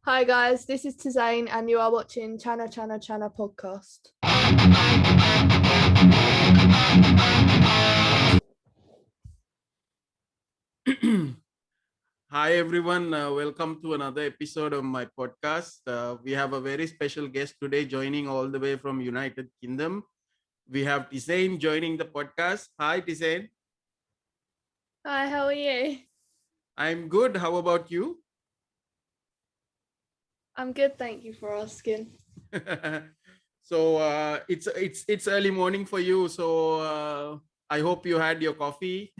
Hi guys, this is Tizane and you are watching Channa Channa Channa podcast. Hi everyone, welcome to another episode of my podcast. We have a very special guest today joining all the way from United Kingdom. We have Tizane joining the podcast. Hi Tizane. Hi, how are you? I'm good. How about you? I'm good, thank you for asking. So it's early morning for you. So I hope you had your coffee.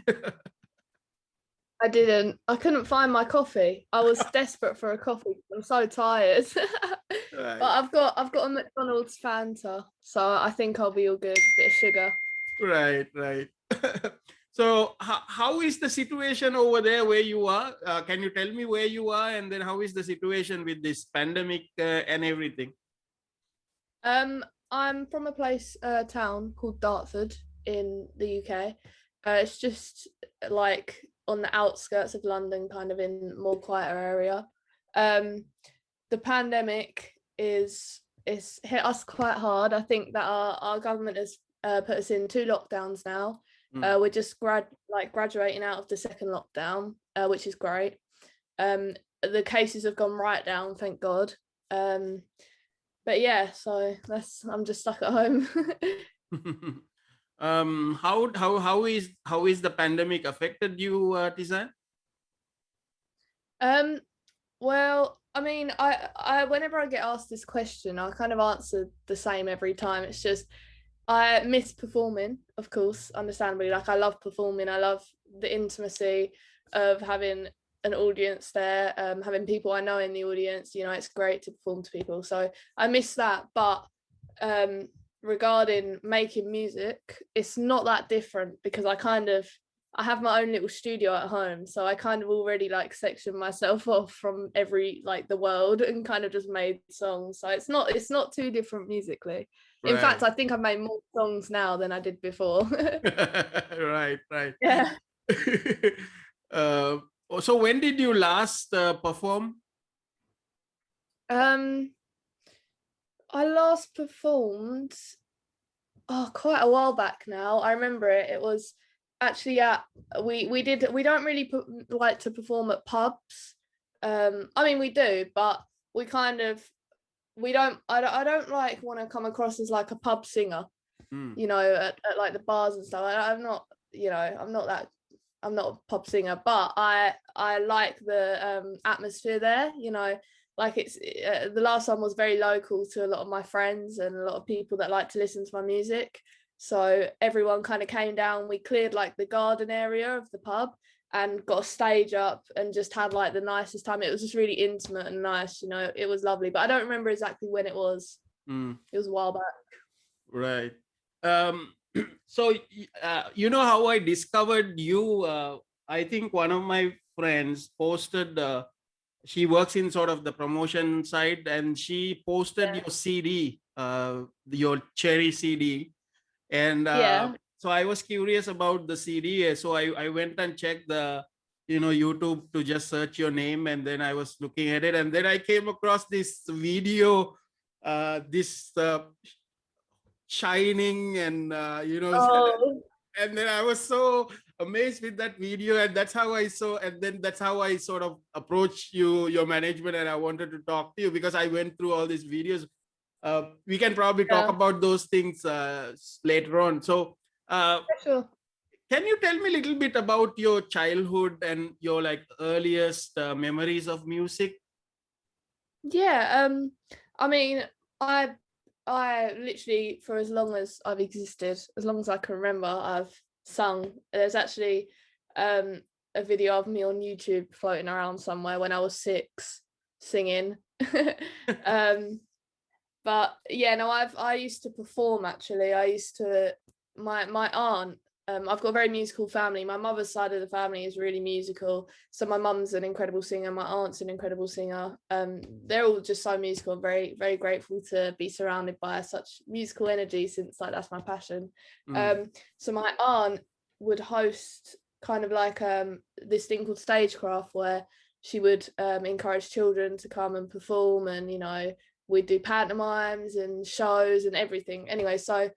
I didn't. I couldn't find my coffee. I was desperate for a coffee. I'm so tired. But Right, I've got a McDonald's Fanta, so I think I'll be all good. Bit of sugar. right. So how is the situation over there where you are? Can you tell me where you are, and then how is the situation with this pandemic and everything? Um, I'm from a town called Dartford in the UK. It's just like on the outskirts of London, kind of in more quieter area. Um, the pandemic is hit us quite hard. I think that our government has put us in 2 lockdowns now. Mm. We're just graduating out of the second lockdown, which is great. The cases have gone right down, thank God. But yeah, so I'm just stuck at home. How is the pandemic affected you, Tizan? um well, I mean, I whenever I get asked this question, I kind of answer the same every time. It's just I miss performing, of course, understandably. Like I love performing. I love the intimacy of having an audience there, having people I know in the audience. You know, it's great to perform to people. So I miss that. But um, regarding making music, it's not that different because I have my own little studio at home, so I kind of already like section myself off from every like the world and kind of just made songs. So it's not too different musically. In fact, Right. I think I've made more songs now than I did before. Right. Yeah. uh, so when did you last perform? Um, I last performed quite a while back now. I remember it. It was actually at we don't really like to perform at pubs. I mean we do, but we kind of we don't I don't like want to come across as like a pub singer, Mm. you know, at like the bars and stuff. I'm not, you know, I'm not a pop singer, but I like the atmosphere there, you know, like it's the last one was very local to a lot of my friends and a lot of people that like to listen to my music. So everyone kind of came down. We cleared like the garden area of the pub and got a stage up and just had like the nicest time. It was just really intimate and nice, you know. It was lovely, but I don't remember exactly when it was. Mm. It was a while back. Right. Um, so, you know how I discovered you? I think one of my friends posted, she works in sort of the promotion side, and she posted Yeah. your CD, your Cherry CD. And Yeah. so I was curious about the CD. So I went and checked the, YouTube to just search your name. And then I was looking at it. And then I came across this video, this shining and Oh, and then I was so amazed with that video, and that's how I saw, and then that's how I sort of approached your management, and I wanted to talk to you because I went through all these videos. We can probably talk yeah. about those things later on. So uh, Sure. can you tell me a little bit about your childhood and your like earliest memories of music? Yeah. I mean, I I literally for as long as I've existed, as long as I can remember, I've sung. There's actually um a video of me on YouTube floating around somewhere when I was 6 singing. um but yeah, no, I used to perform actually. I used to my aunt, I've got a very musical family. My mother's side of the family is really musical. So my mum's an incredible singer, my aunt's an incredible singer. They're all just so musical. I'm very, very grateful to be surrounded by such musical energy since like that's my passion. Mm. So my aunt would host kind of like this thing called stagecraft where she would encourage children to come and perform, and we'd do pantomimes and shows and everything. Anyway, so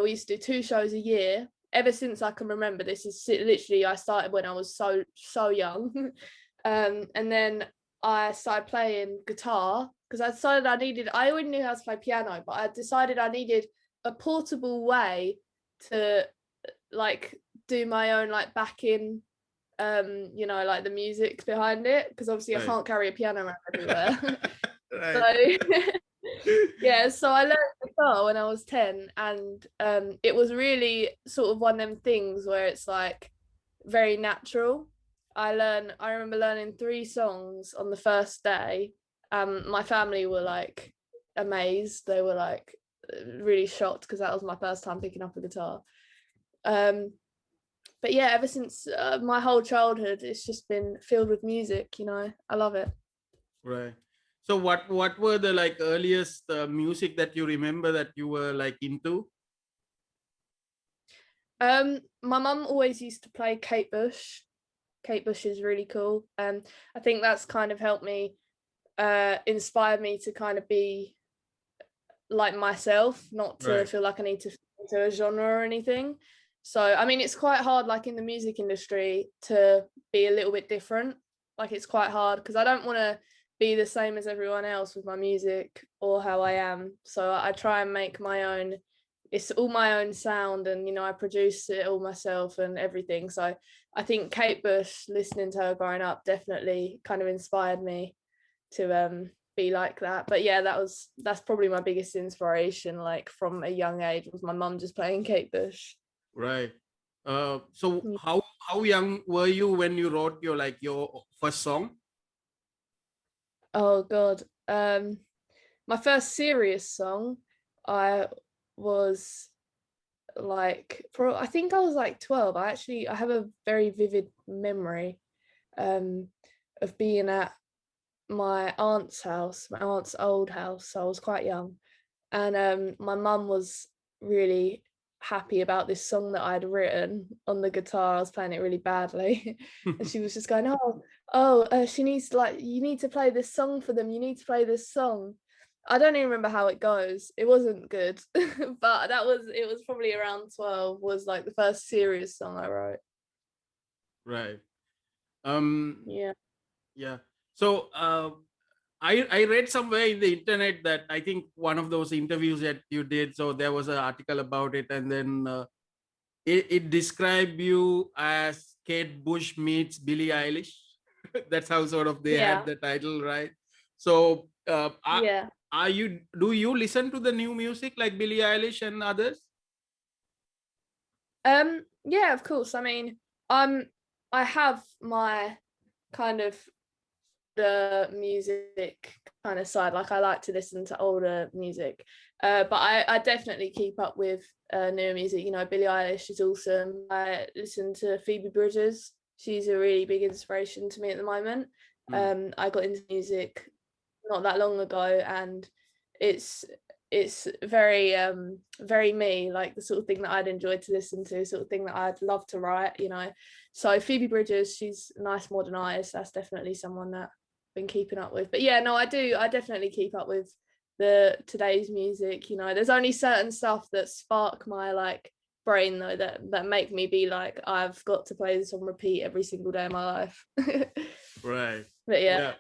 we used to do 2 shows a year ever since I can remember. This is literally, I started when I was so young. And then I started playing guitar because I decided I already knew how to play piano, but I decided I needed a portable way to like do my own like backing, like the music behind it, because obviously I can't carry a piano around everywhere. So yeah, so I learned guitar when I was 10, and it was really sort of one of them things where it's like very natural. I remember learning 3 songs on the first day. My family were like amazed. They were like really shocked because that was my first time picking up a guitar. But yeah, ever since my whole childhood, it's just been filled with music. I love it. Right. So what were the like earliest music that you remember that you were like into? My mum always used to play Kate Bush. Kate Bush is really cool. I think that's kind of helped me, inspire me to kind of be like myself, not to feel like I need to fit into a genre or anything. So I mean, it's quite hard, like in the music industry, to be a little bit different. Like it's quite hard because I don't want to be the same as everyone else with my music or how I am. So I try and make my own. It's all my own sound, and I produce it all myself and everything. So I think Kate Bush, listening to her growing up, definitely kind of inspired me to be like that. But yeah, that's probably my biggest inspiration, like from a young age, was my mum just playing Kate Bush. Right. So how young were you when you wrote your first song? Oh god. My first serious song, I was like, I think I was like 12. I have a very vivid memory of being at my aunt's house, my aunt's old house. So I was quite young, and my mum was really happy about this song that I'd written on the guitar. I was playing it really badly, and she was just going, she needs, like, you need to play this song for them, you need to play this song. I don't even remember how it goes. It wasn't good. But it was probably around 12 was like the first serious song I wrote. Right. Yeah. Yeah. So I read somewhere in the internet that I think one of those interviews that you did, so there was an article about it, and then it described you as Kate Bush meets Billie Eilish. That's how sort of they Yeah. had the title, right? So Yeah. do you listen to the new music like Billie Eilish and others? Yeah, of course. I mean, I have my kind of the music kind of side. Like I like to listen to older music, but I definitely keep up with newer music. Billie Eilish is awesome. I listen to Phoebe Bridgers. She's a really big inspiration to me at the moment. I got into music not that long ago, and it's very very me, like the sort of thing that I'd enjoy to listen to, sort of thing that I'd love to write. So Phoebe Bridgers, she's a nice modern artist. That's definitely someone that I've been keeping up with. But yeah, no, I definitely keep up with the today's music. There's only certain stuff that spark my like brain though, that make me be like, I've got to play this on repeat every single day of my life. Right. But yeah.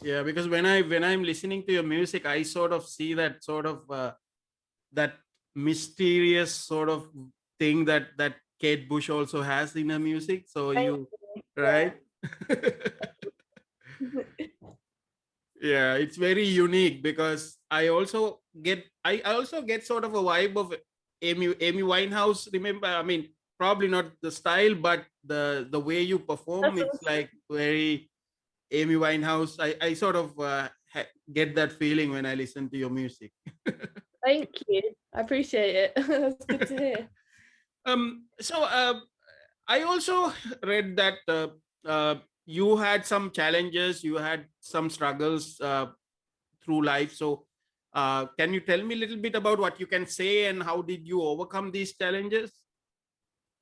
Yeah, because when I'm listening to your music, I sort of see that sort of that mysterious sort of thing that Kate Bush also has in her music. So you, right? Yeah, it's very unique because I also get sort of a vibe of Amy Winehouse. Remember, I mean, probably not the style, but the way you perform, That's it's awesome. like very Amy Winehouse. I sort of get that feeling when I listen to your music. Thank you. I appreciate it. That's good to hear. So I also read that you had some challenges, you had some struggles through life. So can you tell me a little bit about what you can say and how did you overcome these challenges?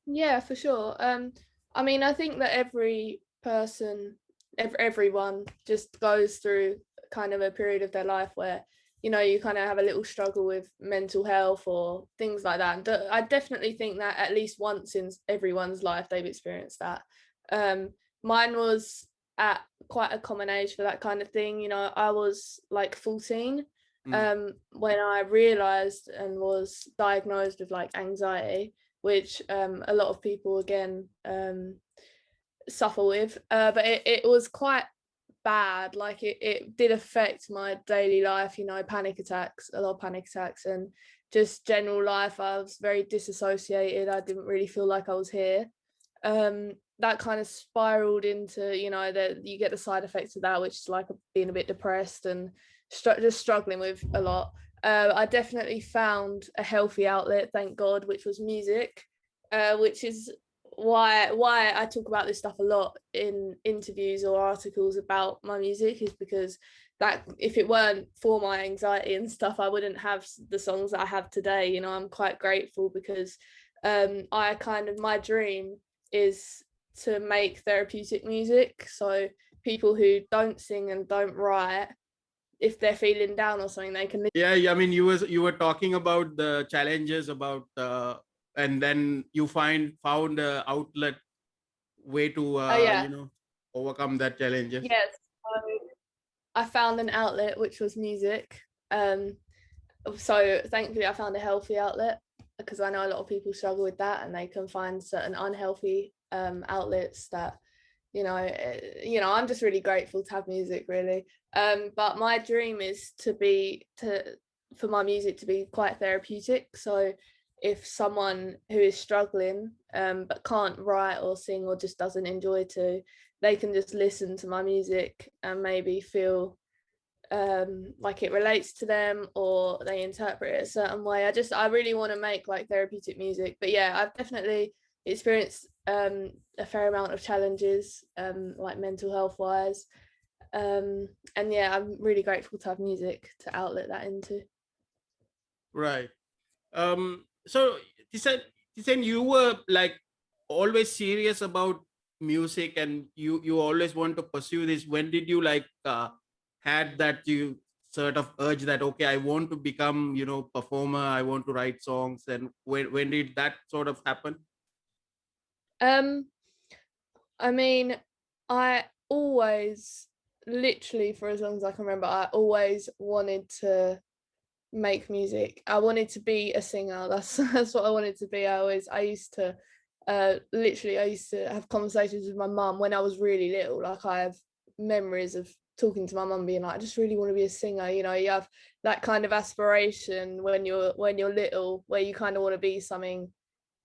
Yeah, for sure. I mean, I think that every person everyone just goes through kind of a period of their life where, you know, you kind of have a little struggle with mental health or things like that. And I definitely think that at least once in everyone's life they've experienced that. Mine was at quite a common age for that kind of thing. You know, I was like 14 when I realized and was diagnosed with like anxiety, which a lot of people again suffer with, but it was quite bad. Like it did affect my daily life, you know, a lot of panic attacks, and just general life. I was very disassociated. I didn't really feel like I was here. That kind of spiraled into, you know, that you get the side effects of that, which is like being a bit depressed and just struggling with a lot. I definitely found a healthy outlet, thank God, which was music, which is why I talk about this stuff a lot in interviews or articles about my music, is because that if it weren't for my anxiety and stuff, I wouldn't have the songs that I have today. You know, I'm quite grateful because I kind of, my dream is to make therapeutic music, so people who don't sing and don't write, if they're feeling down or something, they can. Yeah, I mean, you were talking about the challenges about and then you found a outlet way to Yeah, you know, overcome that challenges. yes, I found an outlet which was music. So thankfully I found a healthy outlet, because I know a lot of people struggle with that, and they can find certain unhealthy outlets that, you know, I'm just really grateful to have music, really. But my dream is for my music to be quite therapeutic. So if someone who is struggling but can't write or sing, or just doesn't enjoy to, they can just listen to my music and maybe feel like it relates to them, or they interpret it a certain way. I really want to make like therapeutic music. But yeah, I've definitely experienced a fair amount of challenges, like mental health wise, and yeah, I'm really grateful to have music to outlet that into. Right. So Tizane, you were like always serious about music, and you always want to pursue this. When did you like had that you sort of urge that, okay, I want to become, you know, performer, I want to write songs, and when did that sort of happen? um I mean, I always, literally for as long as I can remember, I always wanted to make music. I wanted to be a singer. That's what I wanted to be. I used to literally, I used to have conversations with my mum when I was really little. Like, I have memories of talking to my mum being like, I just really want to be a singer. You know, you have that kind of aspiration when you're little, where you kind of want to be something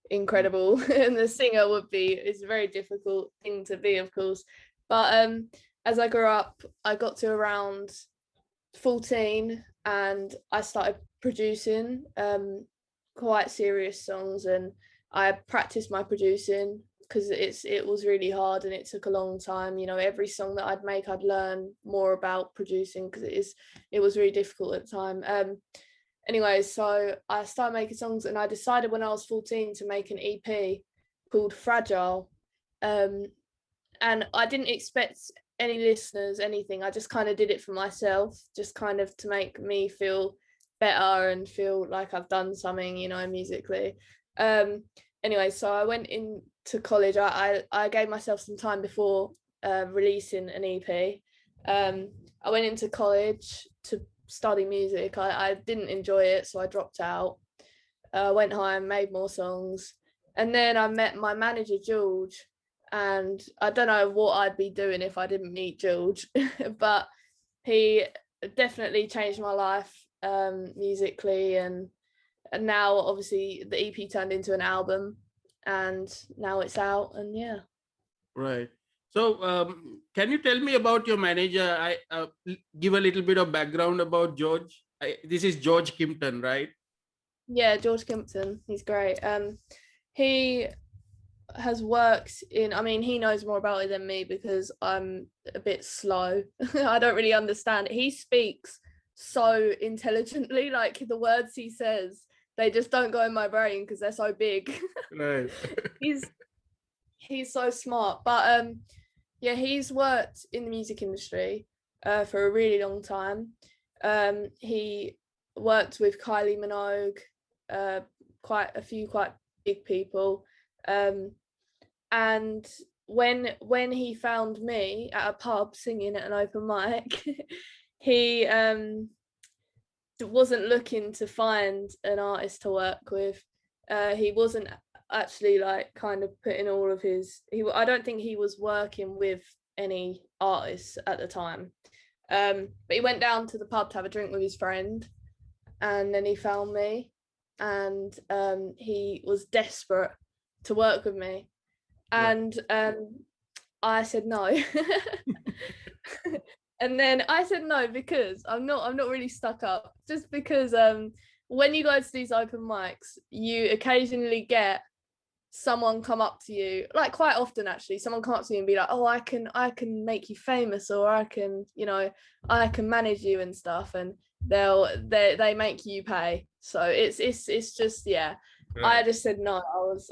incredible. And the singer would be, it's a very difficult thing to be, of course. But as I grew up, I got to around 14 and I started producing quite serious songs, and I practiced my producing because it was really hard and it took a long time. You know, every song that I'd make, I'd learn more about producing, because it was really difficult at the time. Anyway, so I started making songs, and I decided when I was 14 to make an EP called Fragile. And I didn't expect any listeners, anything. I just kind of did it for myself, just kind of to make me feel better and feel like I've done something, you know, musically. Anyway, so I went into college. I gave myself some time before releasing an EP. I went into college to study music. I didn't enjoy it, so I dropped out. Went home, made more songs, and then I met my manager George, and I don't know what I'd be doing if I didn't meet George, but he definitely changed my life musically, and now obviously the EP turned into an album, and now it's out, and yeah. Right. So, can you tell me about your manager? I give a little bit of background about George. This is George Kimpton, right? Yeah, George Kimpton, he's great. He has worked in, I mean, he knows more about it than me because I'm a bit slow. I don't really understand. He speaks so intelligently, like the words he says, they just don't go in my brain because they're so big. Right. he's he's so smart. But Yeah, he's worked in the music industry for a really long time. He worked with Kylie Minogue, quite a few quite big people. And when he found me at a pub singing at an open mic, he wasn't looking to find an artist to work with. He wasn't actually like kind of putting all of his. I don't think he was working with any artists at the time. But he went down to the pub to have a drink with his friend, and then he found me, and he was desperate to work with me, and I said no. And then I said no because I'm not really stuck up. Just because when you go to these open mics, you occasionally get someone come up to you, like quite often actually, someone come up to you and be like, oh, I can make you famous, or I can, I can manage you and stuff, and they make you pay. So it's just, yeah. Right. I just said no.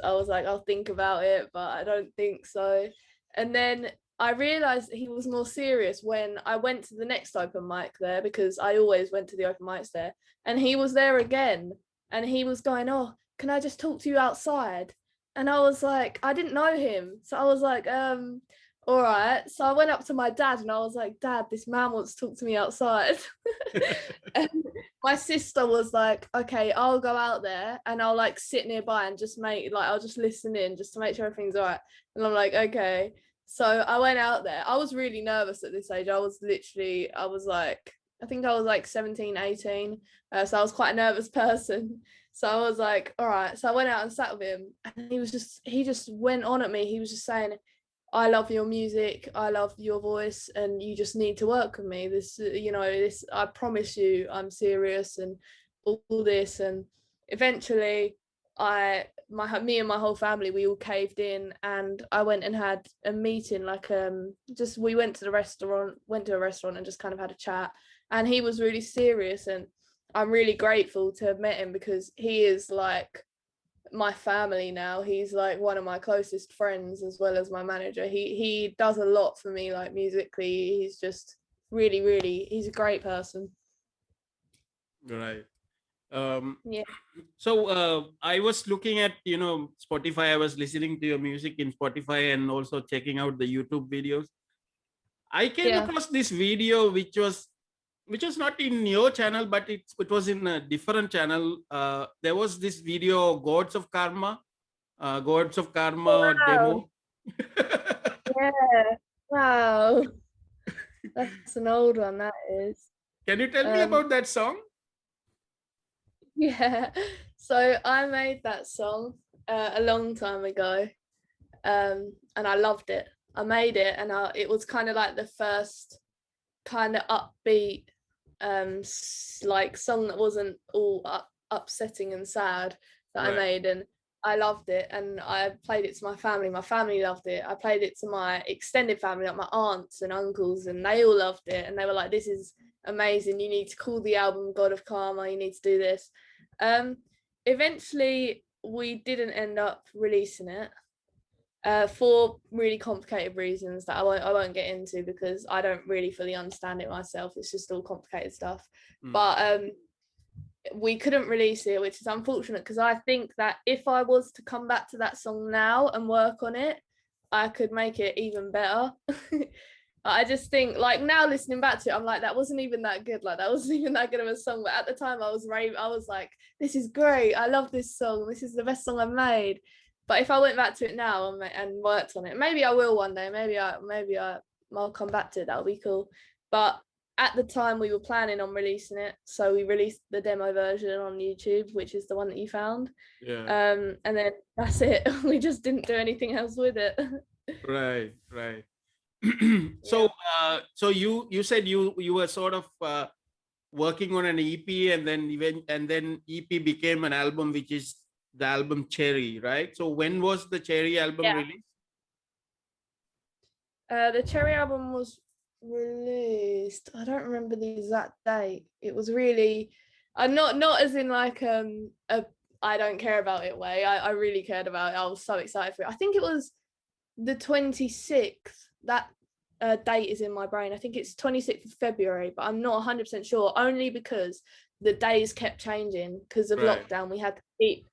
I was like, I'll think about it, but I don't think so. And then I realized that he was more serious when I went to the next open mic there, because I always went to the open mics there, and he was there again, and he was going, oh, can I just talk to you outside? And I was like, I didn't know him. So I was like, all right. So I went up to my dad and I was like, Dad, this man wants to talk to me outside. And my sister was like, okay, I'll go out there and I'll like sit nearby and just I'll just listen in just to make sure everything's all right. And I'm like, okay. So I went out there. I was really nervous at this age. I was like, I think I was like 17, 18. So I was quite a nervous person. So I was like, all right. So I went out and sat with him, and he just went on at me. He was just saying, I love your music, I love your voice, and you just need to work with me. This, I promise you, I'm serious, and all this. And eventually me and my whole family, we all caved in, and I went and had a meeting, like we went to a restaurant and just kind of had a chat. And he was really serious, and I'm really grateful to have met him, because he is like my family now. He's like one of my closest friends as well as my manager. He does a lot for me, like musically. He's just really, he's a great person. Right. Yeah. So I was looking at, Spotify. I was listening to your music in Spotify and also checking out the YouTube videos. I came across this video which was not in your channel, but it was in a different channel. There was this video, Gods of Karma Wow. demo. Yeah. Wow. That's an old one, that is. Can you tell me about that song? Yeah. So I made that song a long time ago, and I loved it. I made it, and it was kind of like the first kind of upbeat like song that wasn't all upsetting and sad that I made, and I loved it, and I played it to my family loved it. I played it to my extended family, like my aunts and uncles, and they all loved it, and they were like, this is amazing, you need to call the album God of Karma, you need to do this. Eventually we didn't end up releasing it for really complicated reasons that I won't get into, because I don't really fully understand it myself. It's just all complicated stuff. But we couldn't release it, which is unfortunate, because I think that if I was to come back to that song now and work on it, I could make it even better. I just think, like, now listening back to it, I'm like, that wasn't even that good. Like, that wasn't even that good of a song. But at the time, I was like, this is great. I love this song. This is the best song I've made. But if I went back to it now and worked on it, maybe I will one day. Maybe I'll come back to it. That'll be cool. But at the time, we were planning on releasing it, so we released the demo version on YouTube, which is the one that you found. Yeah. And then that's it. We just didn't do anything else with it. Right. So you said you were sort of working on an EP, and then EP became an album, which is the album Cherry, right? So when was the Cherry album released? The Cherry album was released, I don't remember the exact date. It was really not as in like a I don't care about it way. I really cared about it. I was so excited for it. I think it was the 26th date is in my brain. I think it's 26th of February, but I'm not 100% sure, only because the days kept changing because of lockdown. We had to keep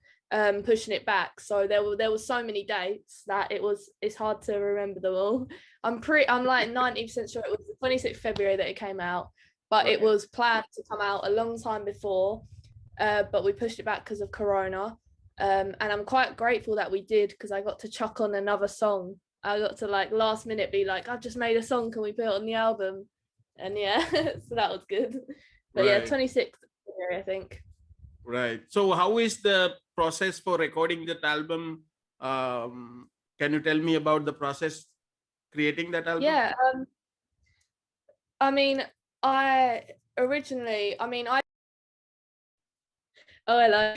pushing it back, so there were so many dates that it's hard to remember them all. I'm like 90% sure it was the 26th of February that it came out, but it was planned to come out a long time before, but we pushed it back because of Corona. And I'm quite grateful that we did, because I got to chuck on another song. I got to like last minute be like, I've just made a song, can we put it on the album? And yeah, so that was good. But yeah, 26th February, I think. Right. So how is the process for recording that album? Can you tell me about the process creating that album? Yeah, I mean, I originally, oh, hello.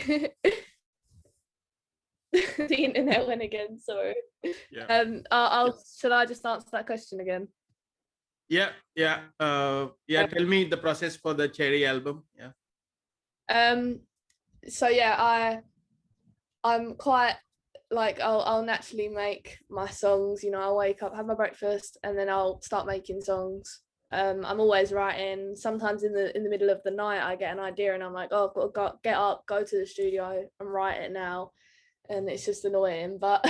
The internet went again, sorry. Yeah. Should I just answer that question again? Yeah. Tell me the process for the Cherry album. Yeah. So yeah, I'm quite like, I'll naturally make my songs. You know, I'll wake up, have my breakfast, and then I'll start making songs. I'm always writing. Sometimes in the middle of the night, I get an idea and I'm like, oh, I've got to get up, go to the studio and write it now. And it's just annoying, but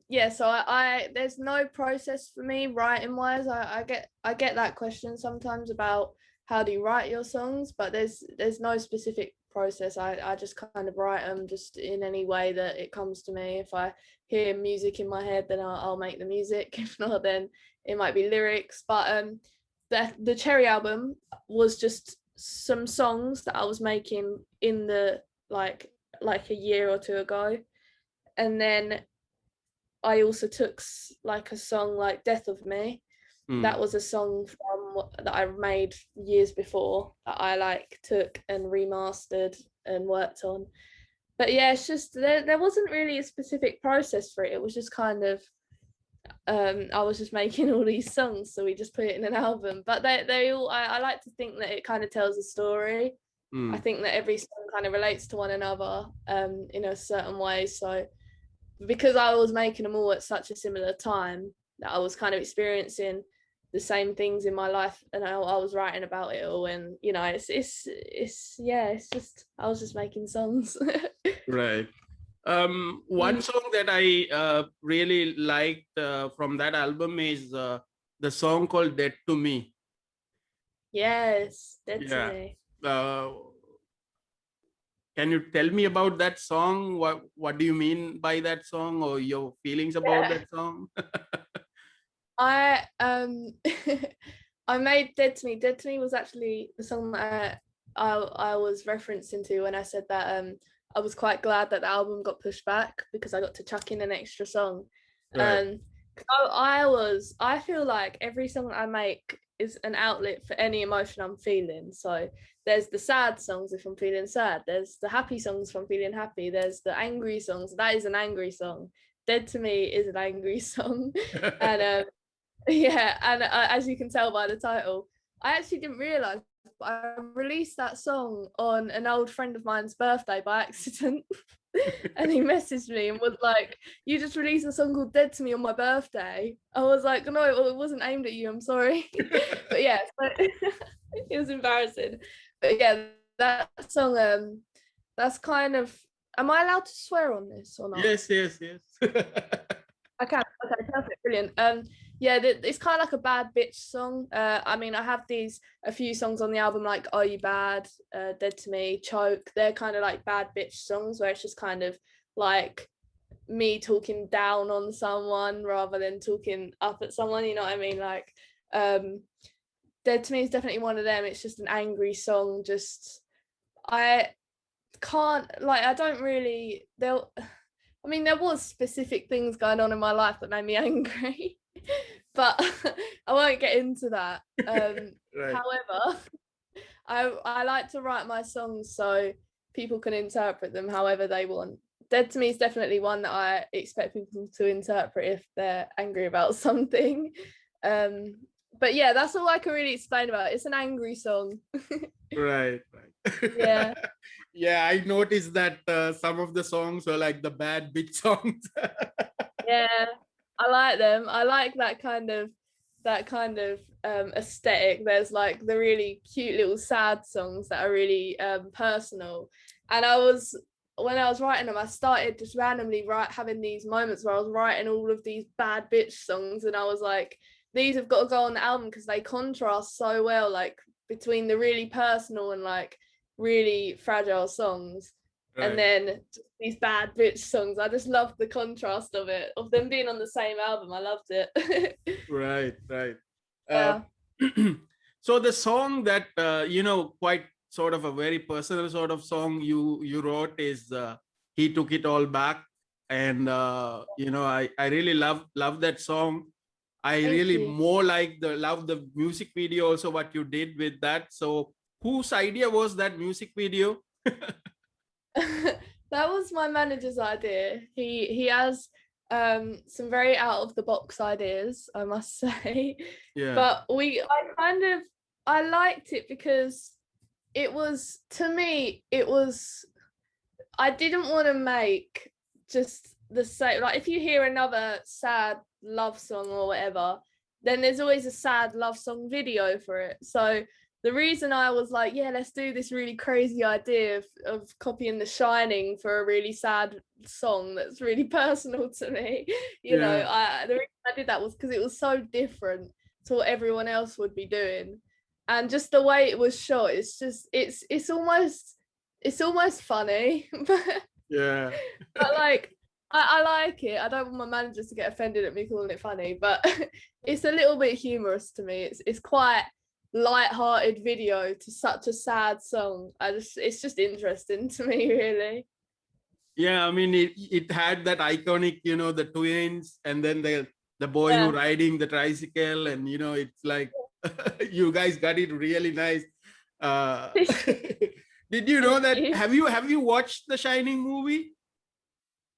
yeah, so I there's no process for me writing wise. I get that question sometimes about how do you write your songs, but there's no specific process. I just kind of write them just in any way that it comes to me. If I hear music in my head, then I'll make the music. If not, then it might be lyrics. But the Cherry album was just some songs that I was making in the like a year or two ago, and then I also took like a song like Death of Me. That was a song that I made years before that I like took and remastered and worked on. But yeah, it's just there wasn't really a specific process for it. It was just kind of I was just making all these songs, so we just put it in an album. But they all I like to think that it kind of tells a story. I think that every song kind of relates to one another in a certain way. So because I was making them all at such a similar time, that I was kind of experiencing the same things in my life, and I was writing about it all. And you know, it's just I was just making songs. Right. One song that I really liked from that album is the song called Dead to Me. Yes, Dead to Me. Can you tell me about that song? What do you mean by that song, or your feelings about that song? I I made Dead to Me. Dead to Me was actually the song that I was referencing to when I said that I was quite glad that the album got pushed back, because I got to chuck in an extra song. Right. I feel like every song I make is an outlet for any emotion I'm feeling. So there's the sad songs if I'm feeling sad, there's the happy songs if I'm feeling happy, there's the angry songs. That is an angry song. Dead to Me is an angry song. And yeah, and as you can tell by the title, I actually didn't realize, but I released that song on an old friend of mine's birthday by accident. And he messaged me and was like, you just released a song called Dead to Me on my birthday. I was like, no, it wasn't aimed at you, I'm sorry. But yeah, so it was embarrassing. But yeah, that song, that's kind of, am I allowed to swear on this or not? Yes. Okay, perfect, brilliant. Yeah, it's kind of like a bad bitch song. I mean, I have a few songs on the album like Are You Bad, Dead to Me, Choke. They're kind of like bad bitch songs where it's just kind of like me talking down on someone rather than talking up at someone, you know what I mean? Like Dead to Me is definitely one of them. It's just an angry song. Just I can't, like, I don't really, there was specific things going on in my life that made me angry, but I won't get into that. Right. However, I like to write my songs so people can interpret them however they want. Dead to Me is definitely one that I expect people to interpret if they're angry about something. But yeah, that's all I can really explain about it. It's an angry song. Right. Yeah. Yeah, I noticed that some of the songs were like the bad bitch songs. Yeah. I like them. I like that kind of aesthetic. There's like the really cute little sad songs that are really personal. And when I was writing them, I started just randomly having these moments where I was writing all of these bad bitch songs, and I was like, these have got to go on the album because they contrast so well, like between the really personal and like really fragile songs, and Right. then these bad bitch songs. I just loved the contrast of it, of them being on the same album. I loved it. Right, right. Uh, Yeah. so the song that quite sort of a very personal sort of song you wrote is "He Took It All Back," and I really love that song. I Thank really you. more like love the music video also what you did with that. So whose idea was that music video? That was my manager's idea. He has some very out of the box ideas, I must say. Yeah, But I liked it because it was, to me, I didn't want to make just the same. Like, if you hear another sad love song or whatever, then there's always a sad love song video for it. So the reason I was like, yeah, let's do this really crazy idea of copying The Shining for a really sad song that's really personal to me, yeah, the reason I did that was because it was so different to what everyone else would be doing, and just the way it was shot. It's almost funny, yeah. but like I like it. I don't want my managers to get offended at me calling it funny, but it's a little bit humorous to me. It's quite light-hearted video to such a sad song. It's just interesting to me, really. Yeah, I mean it had that iconic, the twins, and then the boy who Yeah. riding the tricycle, and it's like you guys got it really nice. Did you know Thank that? you. Have you watched the Shining movie?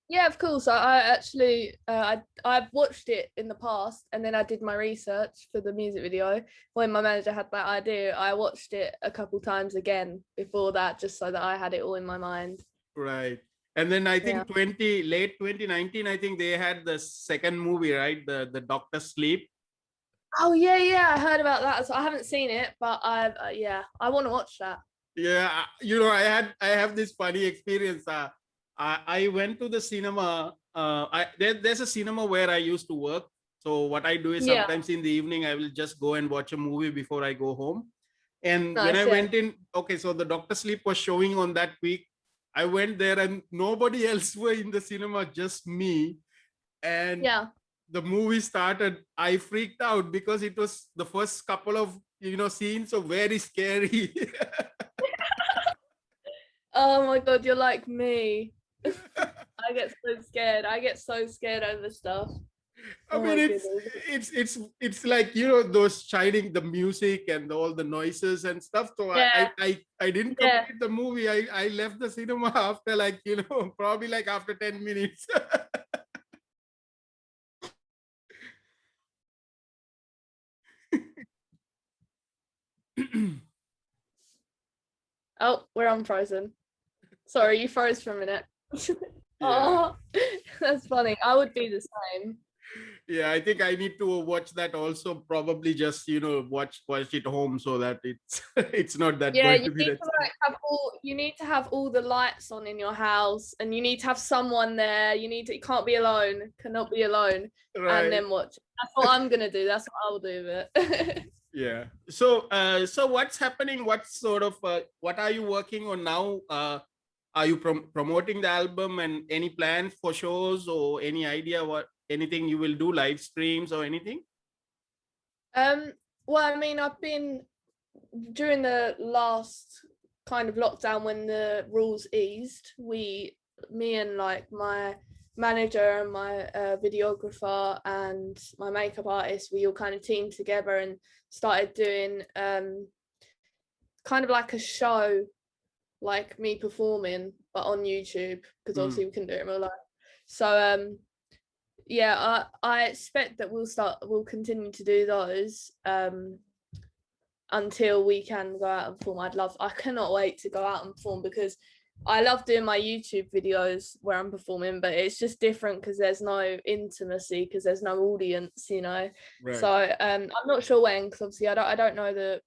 Yeah, of course. I actually I've watched it in the past, and then I did my research for the music video. When my manager had that idea, I watched it a couple times again before that, just so that I had it all in my mind. Right. And then I Yeah. think late 2019, I think they had the second movie, right? The Doctor Sleep. Oh yeah, yeah. I heard about that. So I haven't seen it, but yeah, I want to watch that. Yeah, I have this funny experience. I went to the cinema. There's a cinema where I used to work. So what I do is Yeah. sometimes in the evening I will just go and watch a movie before I go home. And when I Nice. Yeah. went in, okay, so the Doctor Sleep was showing on that week. I went there and nobody else were in the cinema, just me. And Yeah. the movie started. I freaked out because it was the first couple of scenes, so very scary. Oh my God, you're like me. I get so scared. I get so scared over stuff. I Oh mean, my goodness. it's like those shining the music and all the noises and stuff. So Yeah. I didn't Yeah. complete the movie. I left the cinema after like probably like after 10 minutes. Oh, we're unfrozen. Sorry, you froze for a minute. Yeah, Oh, that's funny. I would be the same. yeah. I think I need to watch that also. Probably just watch it home so that it's it's not that Yeah, going you to be need that to scary. like you need to have all the lights on in your house, and you need to have someone there. You can't be alone, cannot be alone, and Right. then watch. That's what I'm gonna do. That's what I'll do with it. Yeah. So what's happening? What are you working on now? Are you promoting the album, and any plans for shows or any idea what anything you will do, live streams or anything? um, well, I mean, I've been during the last kind of lockdown when the rules eased. Me and like my manager and my videographer and my makeup artist, we all kind of teamed together and started doing kind of like a show, like me performing, but on YouTube, because Mm. obviously we couldn't do it in real life. So yeah, I expect that we'll continue to do those until we can go out and perform. I cannot wait to go out and perform, because I love doing my YouTube videos where I'm performing, but it's just different because there's no intimacy, because there's no audience, you know. Right. So I'm not sure when, because obviously I don't know the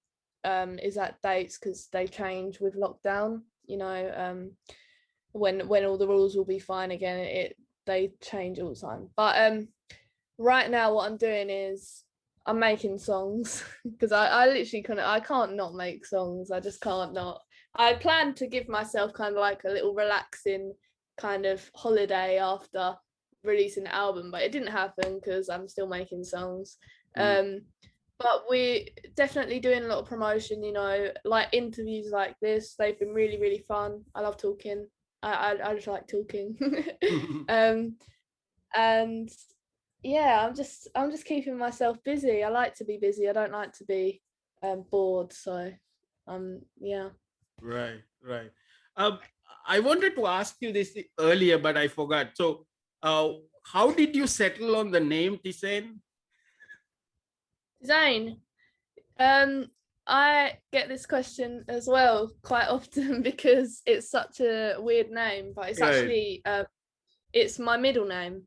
exact dates, because they change with lockdown, you know. When all the rules will be fine again, they change all the time. But right now what I'm doing is I'm making songs because I literally I can't not make songs. I just can't not. I plan to give myself kind of like a little relaxing kind of holiday after releasing the album, but it didn't happen because I'm still making songs. But we're definitely doing a lot of promotion, you know, like interviews like this. They've been really, really fun. I love talking. I just like talking. And yeah, I'm just keeping myself busy. I like to be busy. I don't like to be bored. So yeah. Right, right. Um, I wanted to ask you this earlier, but I forgot. So, how did you settle on the name Tizane? Zane, I get this question as well quite often because it's such a weird name, but it's Right, actually it's my middle name.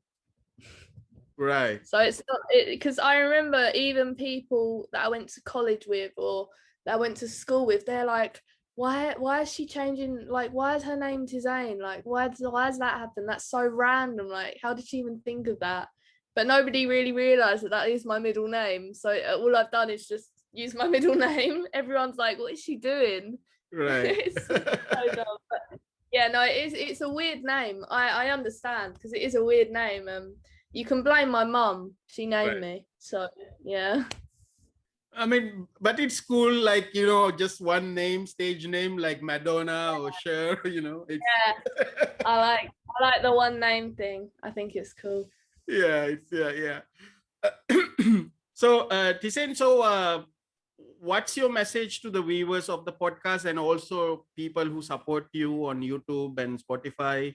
right, So it's not because I remember even people that I went to college with or that I went to school with, they're like, why is she changing? Like, why is her name Tizane? Like, why does that happen? That's so random. Like, how did she even think of that? But nobody really realized that that is my middle name. So all I've done is just use my middle name. Everyone's like, what is she doing? right. It's so dumb. But yeah, no, it's a weird name. I understand because it is a weird name. You can blame my mum. She named Right. me. So yeah. I mean, but it's cool, like, you know, just one name, stage name, like Madonna or Cher, you know. It's Yeah. I like the one name thing. I think it's cool. yeah, it's yeah. So, Tizane, so what's your message to the viewers of the podcast and also people who support you on YouTube and Spotify?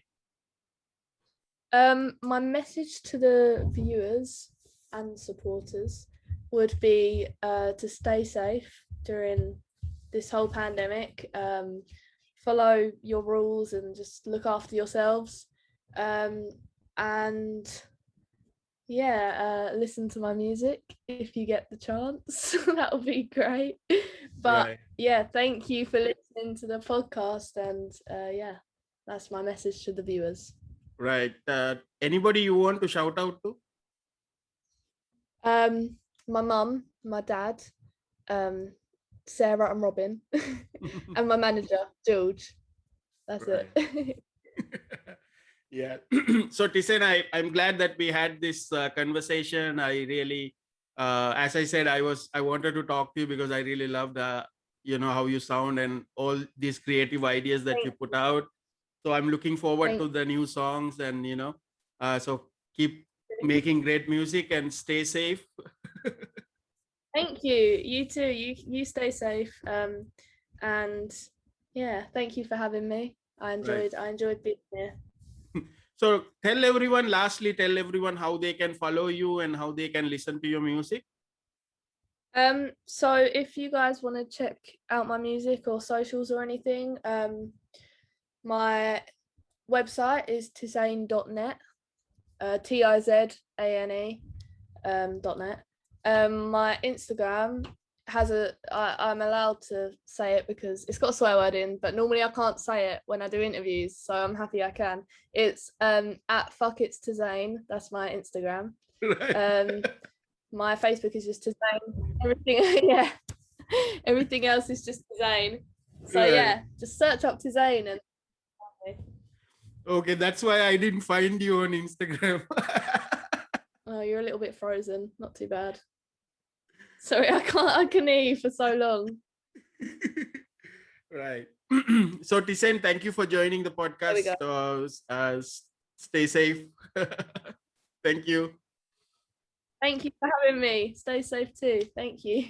My message to the viewers and supporters would be to stay safe during this whole pandemic. Follow your rules and just look after yourselves. And yeah, listen to my music if you get the chance. That would be great. But Right, yeah, thank you for listening to the podcast. And yeah, that's my message to the viewers. right. Anybody you want to shout out to? My mum, my dad, um, Sarah and Robin, and my manager, George. That's Right. it. Yeah. So Tizane, I'm glad that we had this conversation. I really, as I said, I wanted to talk to you because I really loved, you know, how you sound and all these creative ideas that you put out. So I'm looking forward to Thank, the new songs and, you know, so keep making great music and stay safe. thank you. You too. You stay safe. And yeah, thank you for having me. Right. I enjoyed being here. So tell everyone how they can follow you and how they can listen to your music. So if you guys want to check out my music or socials or anything, my website is tizane.net, Tizane .net. My Instagram has I'm allowed to say it because it's got a swear word in, but normally I can't say it when I do interviews, so I'm happy I can. It's at fuck it's Tizane. That's my Instagram. Right. My Facebook is just Tizane. Everything yeah. Everything else is just Tizane. So Right. yeah, just search up Tizane and Okay, that's why I didn't find you on Instagram. oh, you're a little bit frozen. Not too bad. Sorry, I can hear you for so long. Right. So Tizane, thank you for joining the There we podcast. go. Stay safe. Thank you. Thank you for having me. Stay safe too. Thank you.